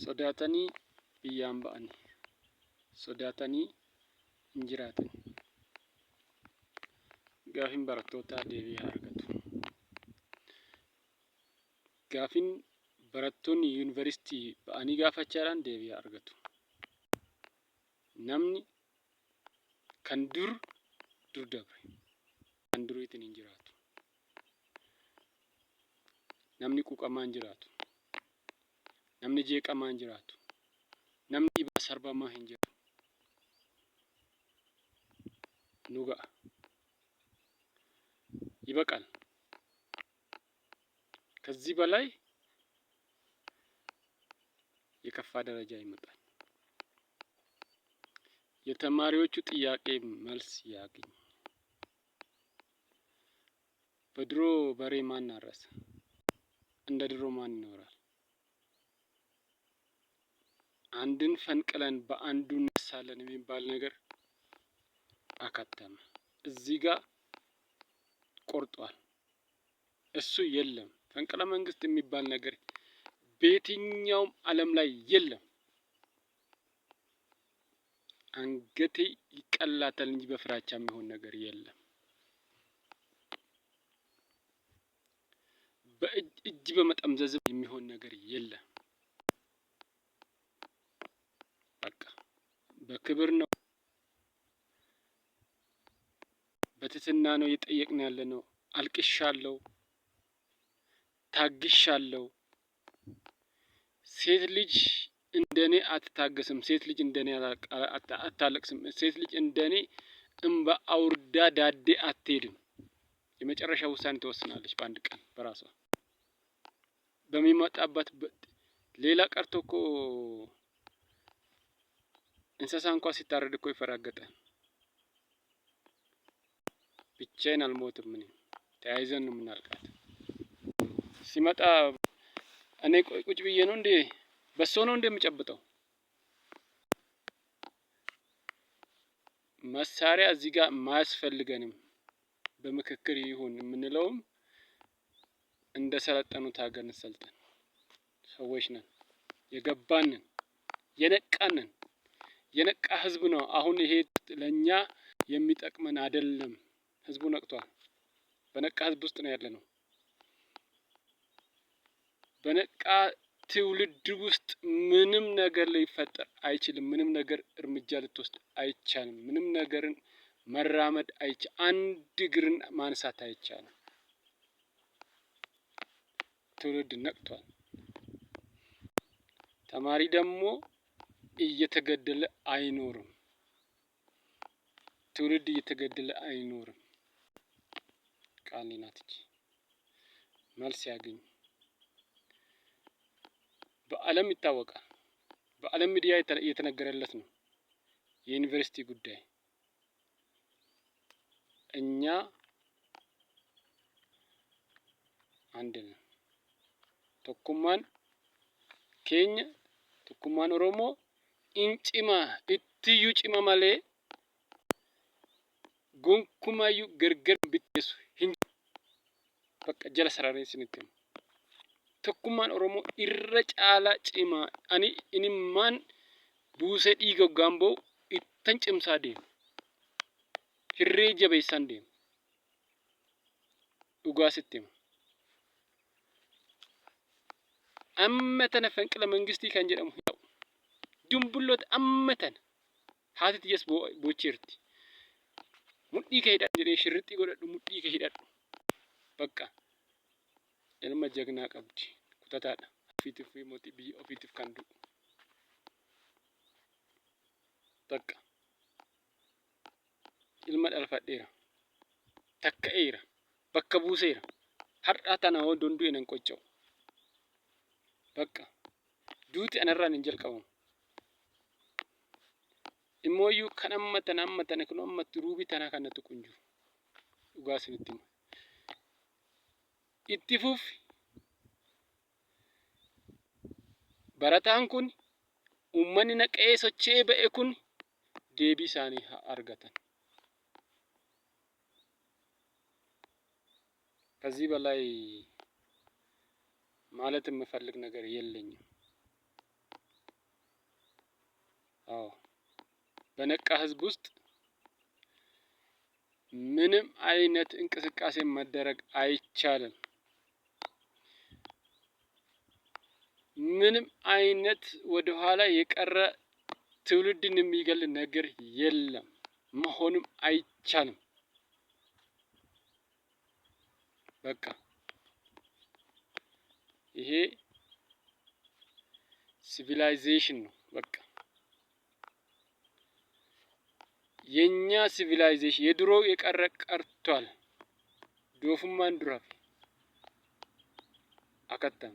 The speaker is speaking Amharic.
Sodaatanii biyyaan ba'an. Sodaatanii hin jiraatan. Gaafiin barattootaa deebii haa argatu. Gaafiin barattoonni yuunivarsiitii ba'anii gaafachaadhaan deebii haa argatu. Namni kan dur dabre kan duriitiin hin jiraatu. Namni quuqamaa hin jiraatu. Namni jeeqamaa hin jiraatu. Namni dhibaa sarbamaa hin jiru. Nu ga'a. ይበቃል። ከዚህ በላይ የከፋ ደረጃ ይመጣል። የተማሪዎቹ ጥያቄ መልስ ያገኝ። በድሮ በሬ ማን አረሰ? እንደ ድሮ ማን ይኖራል? አንድን ፈንቅለን በአንዱ እንሳለን የሚባል ነገር አከተመ። እዚህ ጋር ቆርጧል። እሱ የለም። ፈንቅለ መንግስት የሚባል ነገር በየትኛውም ዓለም ላይ የለም። አንገቴ ይቀላታል እንጂ በፍራቻ የሚሆን ነገር የለም። በእጅ በመጠምዘዝ የሚሆን ነገር የለም። በቃ በክብር ነው፣ በትህትና ነው እየጠየቅን ያለ ነው። አልቅሻለሁ፣ ታግሻለሁ። ሴት ልጅ እንደኔ አትታገስም። ሴት ልጅ እንደኔ አታለቅስም። ሴት ልጅ እንደኔ እንባ አውርዳ ዳዴ አትሄድም። የመጨረሻ ውሳኔ ትወስናለች በአንድ ቀን በራሷ በሚመጣበት። ሌላ ቀርቶ እኮ እንስሳ እንኳን ሲታረድ እኮ ይፈራገጣል። ብቻዬን አልሞትም። እኔ ተያይዘን ነው የምናልቃት። ሲመጣ እኔ ቁጭ ብዬ ነው እንዴ በሶ ነው እንደምጨብጠው? መሳሪያ እዚህ ጋር ማያስፈልገንም። በምክክር ይሁን የምንለውም እንደ ሰለጠኑት ሀገር እንሰልጠን ሰዎች ነን። የገባንን የነቃንን የነቃ ህዝብ ነው። አሁን ይሄ ለኛ የሚጠቅመን አይደለም። ህዝቡ ነቅቷል። በነቃ ህዝብ ውስጥ ነው ያለነው። በነቃ ትውልድ ውስጥ ምንም ነገር ሊፈጠር አይችልም። ምንም ነገር እርምጃ ልትወስድ አይቻልም። ምንም ነገርን መራመድ አንድ እግርን ማንሳት አይቻልም። ትውልድ ነቅቷል። ተማሪ ደግሞ እየተገደለ አይኖርም። ትውልድ እየተገደለ አይኖርም። ቃሌ ናት እንጂ መልስ ያገኝ። በዓለም ይታወቃል። በዓለም ሚዲያ እየተነገረለት ነው የዩኒቨርሲቲ ጉዳይ። እኛ አንድ ነን። ቶኩማን ኬኛ ቶኩማን ኦሮሞ ኢንጪማ ኢትዩ ጪማ ማሌ ጎንኩማዩ ገርገር ቢቴሱ ሂንጅ በቃ ጀለ ሰራሬ ሲንተም tokkummaan Oromoo irra caalaa cimaa. Ani inimmaan buusee dhiiga gaamboo ittan cimsaa deema. Hirree jabeessaan deema. Dhugaa sitti hima. Amma tana fanqila mangistii kan jedhamu ta'u. Dumbulloota amma tana haati xiyyees bocheerti. Mudhii kee hidhadhu jedhee shirrixxii godhadhu mudhii kee hidhadhu. Bakka. Ilma jagnaa qabdi. Kutataadha. Ofiitiif fi mootii biyya ofiitiif kan du'u. Bakka. Ilma dhalfadheera. Takka'eera. Bakka buuseera. Har'aa tana hoo dondu'e nan qocca'u. Bakka. Duuti anarraan hin jalqabamu. Immooyyuu kan amma tana kun ammatti ruubii tanaa kan natti kunju. Dhugaa isinitti hima. Itti fufi. Barataan kun uummanni naqee sochee ba'e kun deebii isaanii haa argatan. ከዚህ በላይ ማለት የምፈልግ ነገር የለኝም። አዎ በነቃ ህዝብ ውስጥ ምንም አይነት እንቅስቃሴ መደረግ አይቻልም። ምንም አይነት ወደ ኋላ የቀረ ትውልድን የሚገል ነገር የለም፣ መሆንም አይቻልም። በቃ ይሄ ሲቪላይዜሽን ነው። በቃ የኛ ሲቪላይዜሽን የድሮ የቀረ ቀርቷል። ዶፉማን ዱራፍ አከተም